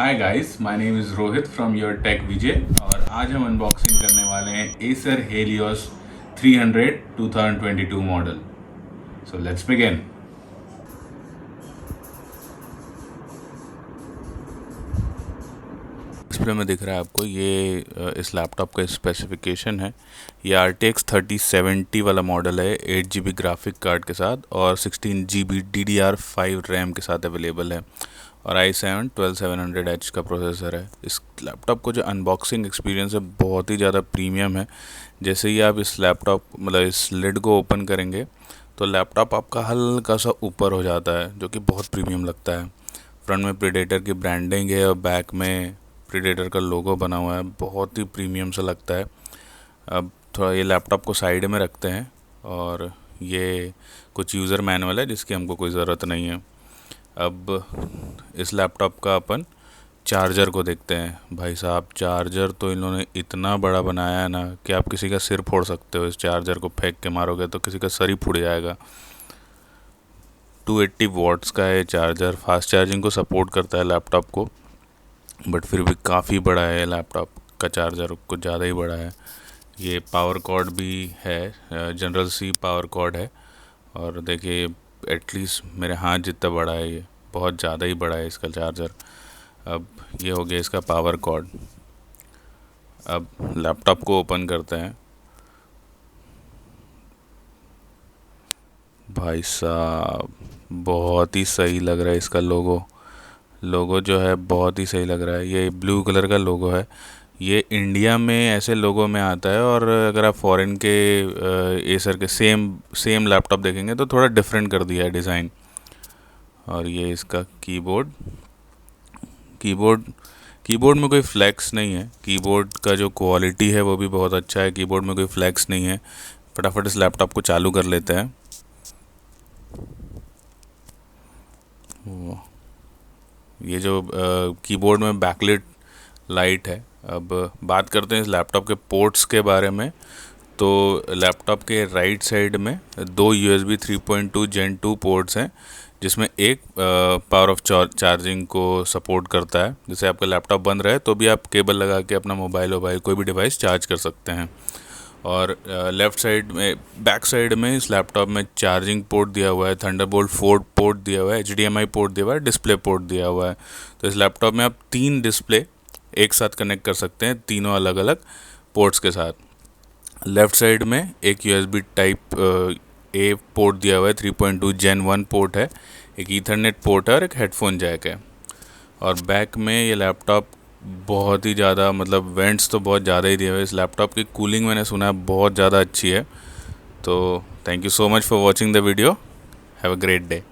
Hi guys, my name is Rohit from your tech Vijay और आज हम अनबॉक्सिंग करने वाले हैं एसर हेलियोस 300 2022 मॉडल। So let's begin. डिस्प्ले में दिख रहा है आपको ये इस लैपटॉप का स्पेसिफिकेशन है। ये RTX 3070 वाला मॉडल है, 8 GB ग्राफिक कार्ड के साथ और 16 GB DDR5 रैम के साथ अवेलेबल है और i7-12700H का प्रोसेसर है। इस लैपटॉप को जो अनबॉक्सिंग एक्सपीरियंस है बहुत ही ज़्यादा प्रीमियम है। जैसे ही आप इस लैपटॉप इस लिड को ओपन करेंगे तो लैपटॉप आपका हल्का सा ऊपर हो जाता है, जो कि बहुत प्रीमियम लगता है। फ्रंट में प्रीडेटर की ब्रांडिंग है और बैक में प्रीडेटर का लोगो बना हुआ है, बहुत ही प्रीमियम सा लगता है। अब थोड़ा ये लैपटॉप को साइड में रखते हैं और ये कुछ यूज़र मैनुअल है जिसकी हमको कोई ज़रूरत नहीं है। अब इस लैपटॉप का अपन चार्जर को देखते हैं। भाई साहब, चार्जर तो इन्होंने इतना बड़ा बनाया है ना कि आप किसी का सिर फोड़ सकते हो। इस चार्जर को फेंक के मारोगे तो किसी का सर ही फूट जाएगा। 280 वॉट्स का है चार्जर, फास्ट चार्जिंग को सपोर्ट करता है लैपटॉप को, बट फिर भी काफ़ी बड़ा है लैपटॉप का चार्जर, कुछ ज़्यादा ही बड़ा है। ये पावर कॉर्ड भी है, जनरल सी पावर कॉर्ड है और देखिए एटलीस्ट मेरे हाथ जितना बड़ा है, ये बहुत ज़्यादा ही बड़ा है इसका चार्जर। अब ये हो गया इसका पावर कॉर्ड। अब लैपटॉप को ओपन करते हैं। भाई साहब, बहुत ही सही लग रहा है इसका लोगो जो है, बहुत ही सही लग रहा है। ये ब्लू कलर का लोगो है। ये इंडिया में ऐसे लोगों में आता है और अगर आप फॉरेन के एसर के सेम लैपटॉप देखेंगे तो थोड़ा डिफरेंट कर दिया है डिज़ाइन। और ये इसका कीबोर्ड कीबोर्ड में कोई फ्लैक्स नहीं है। कीबोर्ड का जो क्वालिटी है वो भी बहुत अच्छा है। कीबोर्ड में कोई फ्लैक्स नहीं है। फटाफट इस लैपटॉप को चालू कर लेते हैं। ये जो कीबोर्ड में बैकलिट लाइट है। अब बात करते हैं इस लैपटॉप के पोर्ट्स के बारे में। तो लैपटॉप के राइट साइड में दो USB 3.2 Gen 2 पोर्ट्स हैं, जिसमें एक पावर ऑफ चार्जिंग को सपोर्ट करता है। जैसे आपका लैपटॉप बंद रहे तो भी आप केबल लगा के अपना मोबाइल कोई भी डिवाइस चार्ज कर सकते हैं। और लेफ़्ट साइड में, बैक साइड में इस लैपटॉप में चार्जिंग पोर्ट दिया हुआ है, थंडरबोल्ट 4 पोर्ट दिया हुआ है, HDMI पोर्ट दिया हुआ है, डिस्प्ले पोर्ट दिया हुआ है। तो इस लैपटॉप में आप 3 डिस्प्ले एक साथ कनेक्ट कर सकते हैं, तीनों अलग अलग पोर्ट्स के साथ। लेफ़्ट साइड में एक USB टाइप A पोर्ट दिया हुआ है, 3.2 Gen 1 पोर्ट है, एक ईथरनेट पोर्ट है और एक हेडफोन जैक है। और बैक में ये लैपटॉप बहुत ही ज़्यादा, वेंट्स तो बहुत ज़्यादा ही दिए हुए। इस लैपटॉप की कूलिंग मैंने सुना है बहुत ज़्यादा अच्छी है। तो thank you so much for watching the video. Have a great day.